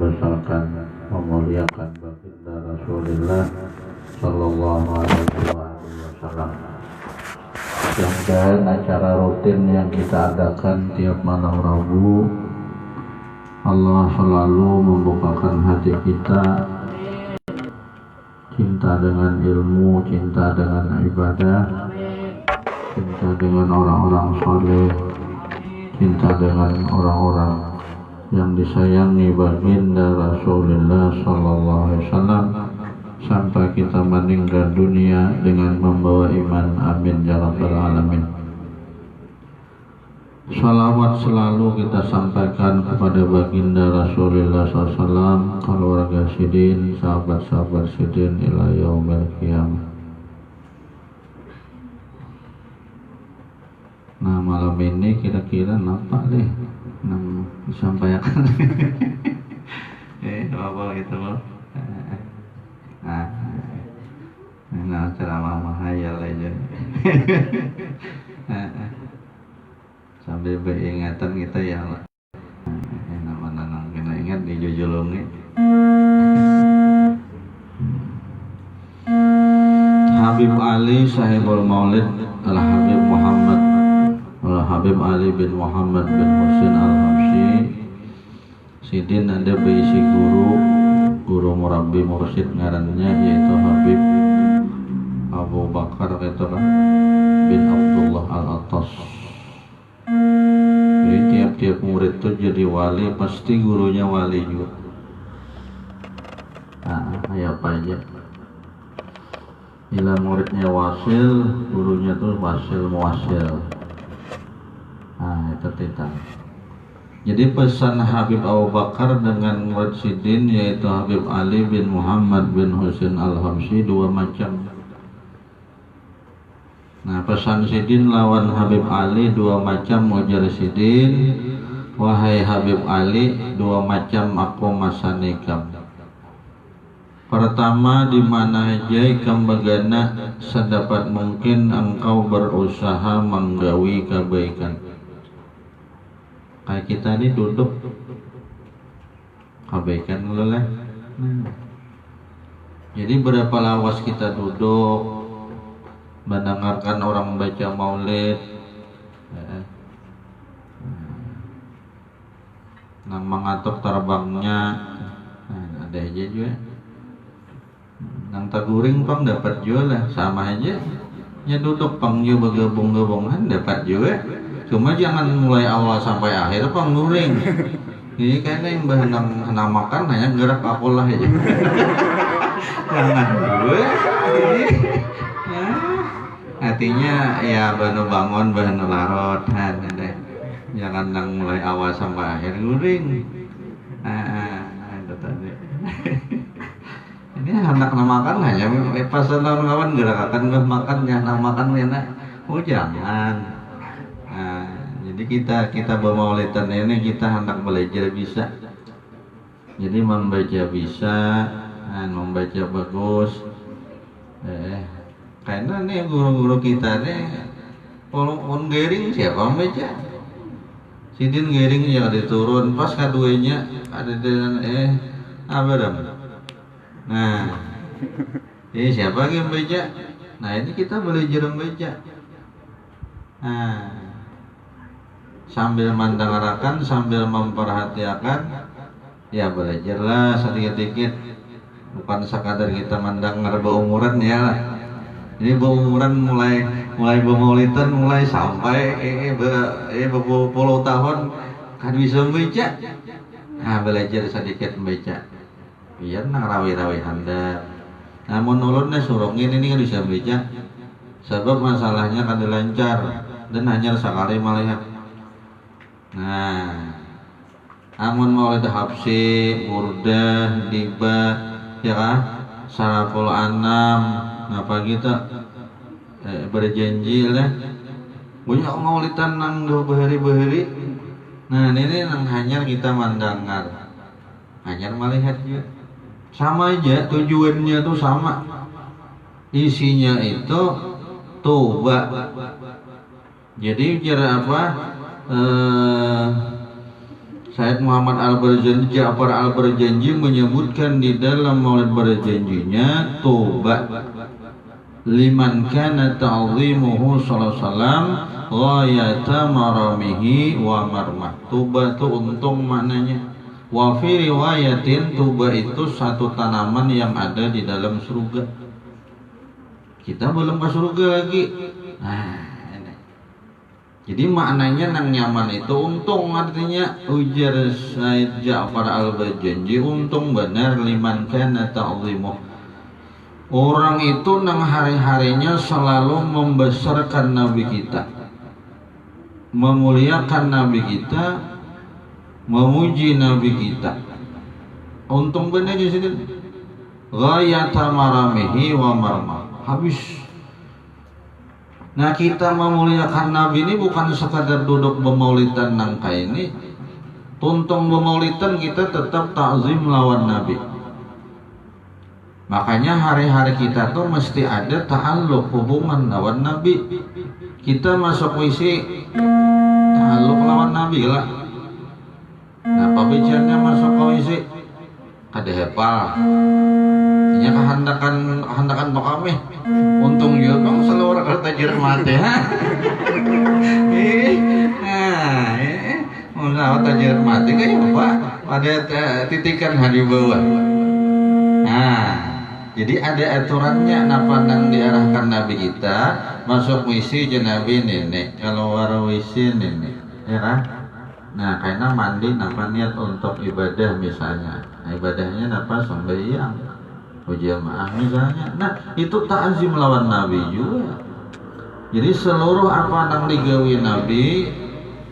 membesarkan, memuliakan baginda Rasulullah Sallallahu Alaihi Wasallam. Dan acara rutin yang kita adakan tiap malam Rabu, Allah selalu membukakan hati kita, cinta dengan ilmu, cinta dengan ibadah, cinta dengan orang-orang saleh, cinta dengan orang-orang yang disayangi baginda Rasulullah Sallallahu Alaihi Wasallam sampai kita meninggal dunia dengan membawa iman. Amin ya rabbal alamin. Salawat selalu kita sampaikan kepada baginda Rasulullah SAW, keluarga sidin, sahabat-sahabat sidin ila yaumil qiyamah. Nah, malam ini kira-kira apa deh disampaikan? Apa gitu loh. Nah, ceramah mahayal aja. Sambil beringatan kita ya Allah. Nama-nama kena ingat di jujulungi. Habib Ali Sahibul Maulid Al-Habib Muhammad Al-Habib Ali bin Muhammad bin Husin Al-Habsyi Sidin ada berisi guru murabbi mursyid ngarannya yaitu Habib Abu Bakar bin Abdullah Al-Attas. Jadi tiap-tiap murid itu jadi wali, pasti gurunya wali juga. Apa aja. Bila muridnya wasil, gurunya tuh wasil muwasil. Itu tentang. Jadi pesan Habib Abu Bakar dengan murid sidin yaitu Habib Ali bin Muhammad bin Husin Al-Habsyi dua macam. Nah, pesan sidin lawan Habib Ali dua macam ujar sidin. Wahai Habib Ali, dua macam aku masanikam. Pertama, di mana aja ikam bagana sedapat mungkin engkau berusaha menggawi kebaikan. Kayak kita ini duduk kebaikan dulu lah. Jadi berapa lawas kita duduk mendengarkan orang baca maulid, mengatur terbangnya, ada aja juga. Nang taguring pang dapat juga lah, sama aja. Ya duduk pang juga bergabung-gabungan dapat juga. Cuma jangan mulai awal sampai akhir pang guring. Ini kayaknya yang bahan namakan hanya gerak apalah aja. Jangan dulu. Artinya ya banu bangun banu larot deh. Jangan nang mulai awal sampai akhir guring. Itu tadi. Ini anak namakan hanya pas kawan gerakan makan ya namakan enak. Oh jangan. Jadi kita bermaulidan ini kita hendak belajar bisa. Jadi membaca bisa, membaca bagus. Karena nih guru-guru kita nih walaupun gering siapa membaca. Sidin gering yang diturun pas kaduanya ada dengan abadam. Nah, ini siapa yang membaca? Nah ini kita belajar membaca. Sambil mendengarkan, sambil memperhatikan, ya belajarlah sedikit-sedikit. Bukan sekadar kita mendengar berumuran ya lah. Ini berumuran mulai bermaulidan mulai sampai berpuluh tahun kan bisa membaca. Belajar sedikit membaca. Biar nang rawi-rawi handap. Namun ulunnya surungin ini kan bisa membaca. Sebab masalahnya kan lancar dan hanya sekali melihat. Nah, amun maulid habsi, burdah, diba, ya kan, saraful anam, apa gitu, berjanji lah, banyak maulidan nang bahari-bahari. Nah ini nang hanya kita mendengar, hanya melihat juga, sama aja tujuannya tuh sama, isinya itu toba. Jadi cara apa? Said Muhammad Al-Barzanji, Ja'far Al-Barzanji menyebutkan di dalam Maulid Barzanjinya, tobat liman kana ta'zimuhu sallallahu alaihi wasallam ghayata maramihi wa marmah. Tobat itu untung maknanya. Wa fi riwayatin, tuba itu satu tanaman yang ada di dalam surga. Kita belum ke surga lagi. Nah, ini. Jadi maknanya nang nyaman itu untung, artinya ujar Said Ja'far Al-Barzanji, untung benar liman kana ta'zimuh. Orang itu nang hari-harinya selalu membesarkan Nabi kita, memuliakan Nabi kita, memuji Nabi kita. Untung benar di sini. Ghayata maramihi wa marmah. Habis. Nah, kita memuliakan Nabi ini bukan sekadar duduk bermaulidan nangka ini. Tuntung bermaulidan kita tetap takzim lawan Nabi. Makanya hari-hari kita tuh mesti ada ta'alluq, hubungan lawan Nabi. Kita masuk WC ta'alluq lawan Nabi lah. Nah, pembicaranya masuk ke WC kada hepal. Nya kehandakan Pak kami. Untung juga bang seluruh kereta jeruk mati. Mau tajir mati kayak apa? Ada titikan hari bawah. Nah, jadi ada aturannya. Napa nang diarahkan Nabi kita masuk WC je Nabi nenek, kalau war WC nenek, ya kan? Nah, karena mandi napa niat untuk ibadah misalnya, nah, ibadahnya napa sembahyang, jamaah misalnya. Nah, itu ta'zim lawan Nabi juga. Jadi seluruh apa nang digawi Nabi,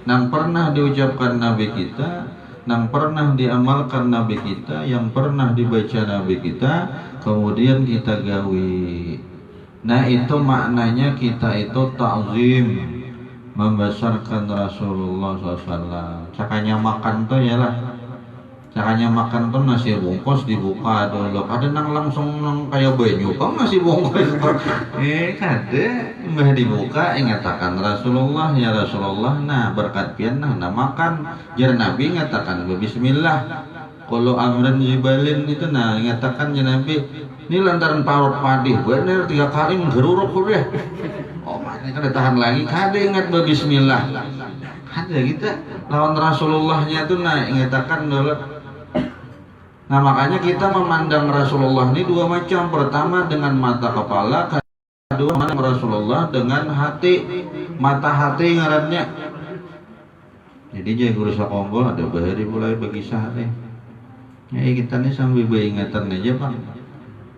nang pernah diucapkan Nabi kita, nang pernah diamalkan Nabi kita, yang pernah dibaca Nabi kita, kemudian kita gawi. Nah, itu maknanya kita itu ta'zim, membesarkan Rasulullah SAW. Cakanya makan tuh ya lah. Cakanya makan tuh nasi bungkus dibuka dulu. Ada nang langsung nang kayak banyu kok nasi bungkus. Kada mbah dibuka ingatakan Rasulullah, ya Rasulullah. Nah, berkat pian nah makan. Jar Nabi ngatakan bismillah. Kalau amran jibalin itu nah ngatakan ya Nabi. Ini lantaran parut padi bener 3 kali menggeruruk udah. Oh, mana kada tahan lagi, kada ingat bismillah. Kada kita lawan Rasulullahnya tuh nah ingatakan dulu. Nah, makanya kita memandang Rasulullah ini dua macam. Pertama dengan mata kepala, kedua memandang Rasulullah dengan hati. Mata hati ngarannya. Jadi jadi guru sakombol ada bahari mulai bagi sahih. Ya kita nih sambil beringatan aja bang.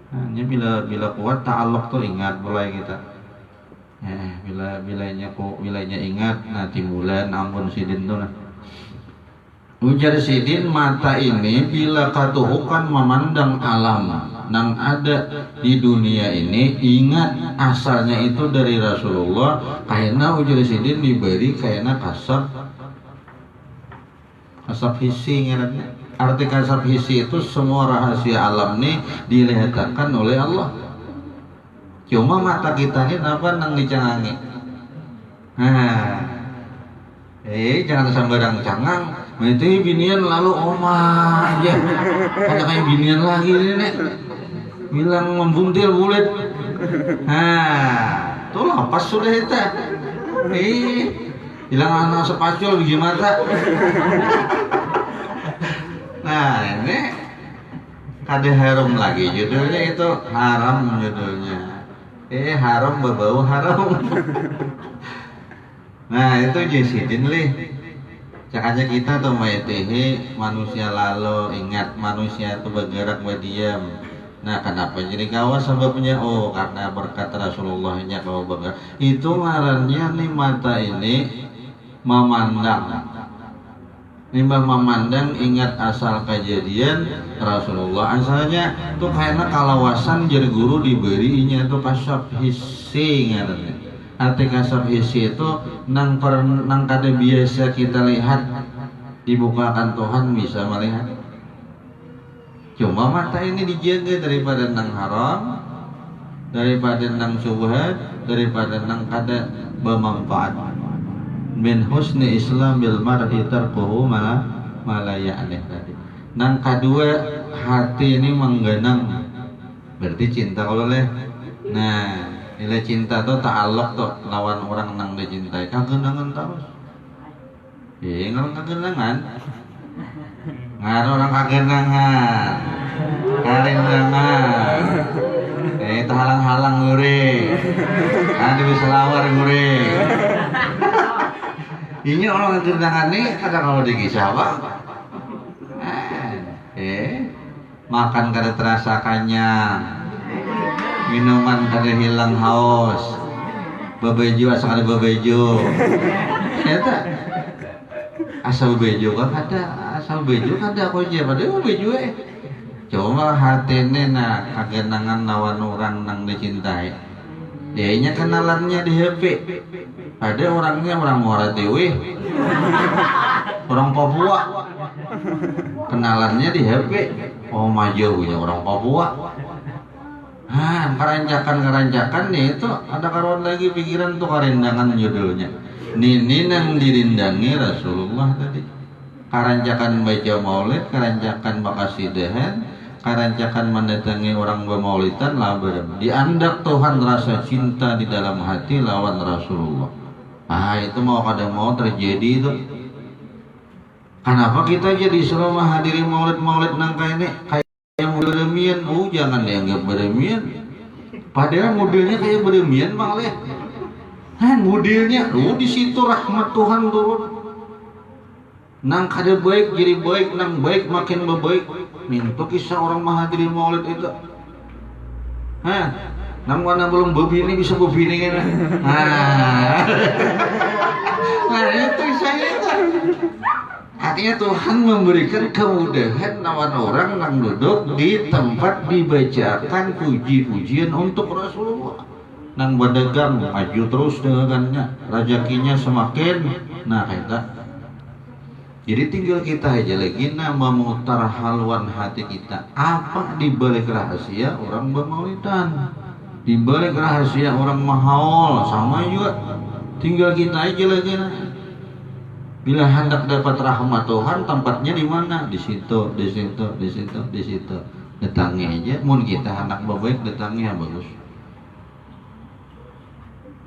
Hanya bila kuat ta'alluq tuh ingat mulai kita. Bilanya ingat nah timulan ampun sidin tuh nah. Ujar sidin, mata ini bila katuhukan memandang alam nang ada di dunia ini, ingat asalnya itu dari Rasulullah. Karena ujar sidin diberi karena kasab hisi ngarannya. Arti kasab hisi itu semua rahasia alam ini dilihatkan oleh Allah. Cuma mata kita ini apa nang dicangangi. Nah, jangan sambarang cangang. Itu binian lalu omah aja. Ada kayak binian lagi nih. Bilang membuntil bulat. Nah, tuh lapas sudah itu. Bilang anak sepacul biji mata. Nah, ini kada haram lagi judulnya, itu haram judulnya. Haram berbau haram. Nah, itu jesidin lih. Cakanya kita tuh manusia lalu ingat manusia itu bergerak berdiam. Nah, kenapa jadi kawas sebabnya? Oh, karena berkat Rasulullahnya kau bergerak. Itu ngarannya nih mata ini memandang. Nimbang memandang ingat asal kejadian Rasulullah. Asalnya tuh karena kalawasan jadi guru diberinya tuh kasab hisi ngarannya. Arti kasab hisi itu nang kada biasa kita lihat, dibukakan Tuhan bisa melihat. Cuma mata ini dijaga daripada nang haram, daripada nang syubhat, daripada nang kada bermanfaat. Min husni islamil mar'i tarkuhu ma malaya aneh tadi. Nang kedua hati ini menggenang, berarti cinta kalau leh. Nah, nilai cinta tuh ta'alluq tuh lawan orang nang dicintai, kagenangan terus. Ngarang kagenangan, ngarang orang kagenangan, karendangan. Itu halang-halang gue, ada bisa lawar gue. Ini orang kagenangan nih, kadang kalau dikisah apa? Makan kada terasa kenyang, minuman kada hilang haus, bebeju asal kada bebeju. Ternyata asal bebeju kan kada, asal bebeju kada aku aja pada bebeju Coba hati ini nak kagenangan lawan orang nang dicintai. Dianya kenalannya di HP. Ada orangnya orang Muara Dewi, orang Papua. Kenalannya di HP. Oh maju punya orang Papua. Kerancakan nih itu ada karuan lagi pikiran tuh karendangan judulnya. Nini nang dirindangi Rasulullah tadi. Karancakan baca maulid, karancakan makasidahan, karancakan mendatangi orang bermaulidan lah berem. Diandak Tuhan rasa cinta di dalam hati lawan Rasulullah. Itu mau kada mau terjadi itu. Kenapa kita jadi selalu menghadiri maulid nang kayak ini? Kayak beremian, jangan dianggap beremian. Padahal modelnya kayak beremian bang leh. Modelnya, di situ rahmat Tuhan turun. Nang kada baik jadi baik, nang baik makin berbaik. Minta kisah orang menghadiri maulid itu. Nang mana belum bebini bisa bebini kan? Itu saya itu. Artinya Tuhan memberikan kemudahan lawan orang nang duduk di tempat dibacakan puji-pujian untuk Rasulullah. Nang berdagang maju terus dagangannya, rezekinya semakin. Kita. Jadi tinggal kita aja lagi memutar haluan hati kita. Apa di balik rahasia orang bermaulidan, di balik rahasia orang mahaul, sama juga. Tinggal kita aja lagi. Bila hendak dapat rahmat Tuhan, tempatnya di mana? Di situ, di situ, di situ, di situ. Datangi aja. Mun kita hendak baik, datangi ya bagus.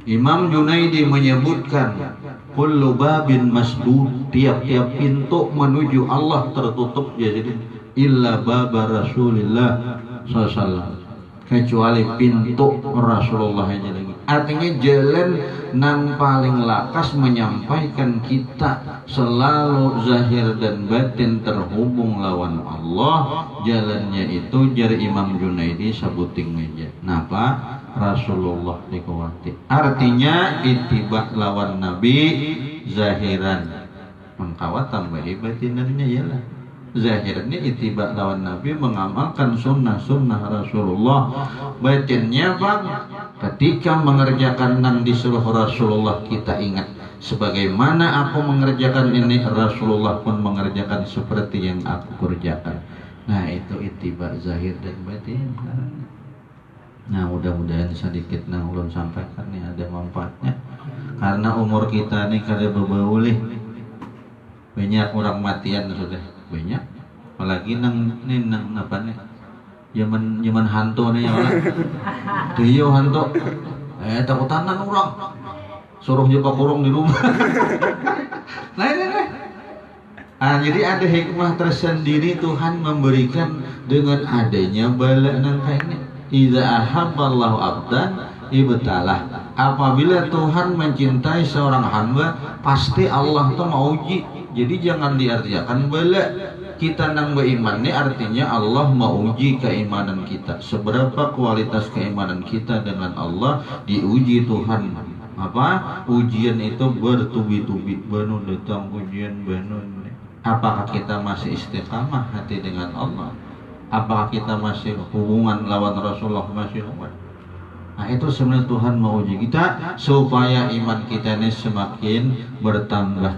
Imam Junaidi menyebutkan kullu babin masdud, tiap-tiap pintu menuju Allah tertutup jadi illa baba Rasulillah sallallahu, kecuali pintu Rasulullah aja lagi. Artinya jalan nang paling lakas menyampaikan kita selalu zahir dan batin terhubung lawan Allah, jalannya itu jari Imam Junaidi sabuting meja. Napa? Rasulullah dikuati. Artinya itibak lawan Nabi zahiran, mengkawat tambah batinannya yalah. Zahirnya itibak lawan Nabi, mengamalkan sunnah-sunnah Rasulullah. Batinnya bang, ketika mengerjakan nang disuruh Rasulullah kita ingat, sebagaimana aku mengerjakan ini Rasulullah pun mengerjakan seperti yang aku kerjakan. Nah itu itibak zahir dan batin. Nah mudah-mudahan sedikit nang ulun sampaikan nih ada manfaatnya. Karena umur kita nih kada bebaulih, banyak orang matian sudah banyak. Apalagi nang apa nih? Zaman hantu nih ya lah. Tuh hantu. Takutanan orang. Suruh juga kurung di rumah. Jadi ada hikmah tersendiri Tuhan memberikan dengan adanya bala nang kayak ini. Idza ahabballahu abdan ibtalah. Apabila Tuhan mencintai seorang hamba, pasti Allah tuh mau uji. Jadi jangan diartikan bala. Kita nang beriman ini artinya Allah mau uji keimanan kita. Seberapa kualitas keimanan kita dengan Allah diuji Tuhan. Apa? Ujian itu bertubi-tubi. Banu datang ujian banu. Apakah kita masih istiqamah hati dengan Allah? Apakah kita masih hubungan lawan Rasulullah masih hubungan? Nah itu sebenarnya Tuhan mau uji kita supaya iman kita ini semakin bertambah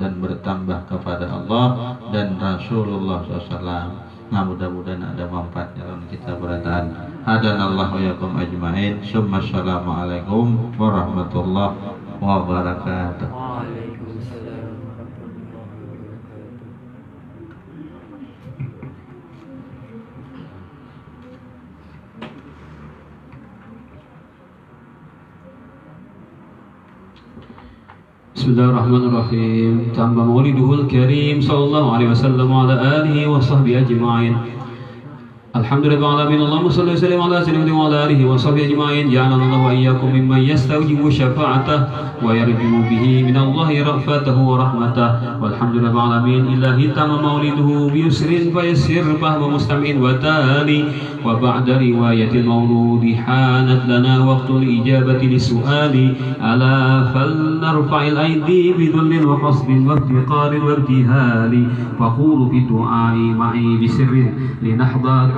dan bertambah kepada Allah dan Rasulullah SAW. Nah mudah-mudahan ada manfaatnya dalam kita bertahan. Hadanallahu yakum ajmain. Assalamualaikum warahmatullahi wabarakatuh. Bismillahirrahmanirrahim. Tambah mauliduhul karim sallallahu alaihi wasallam wa ala alihi wa sahbihi ajma'in. Alhamdulillah alamin. Allahumma salli wa sallim ala sayyidina wa ala alihi wa sahbihi ajma'in. Ja'alana Allahu wa iyyakum mimman yastawjibu syafa'atahu wa yarju bihi min Allahi ra'fatahu wa rahmatahu. Walhamdulillah alamin. Ilahi tamma mauliduhu bi yusrin fa yassir fahma mustami'in wa tali. Wa ba'da riwayatil mauludi hanat lana waqtul ijabati lisu'ali. Ala falnarfa'il aidi bidhullin wa qasbin wa iftiqarin wa irtihali. Faqulu fi du'ai ma'i bisirrin linahdha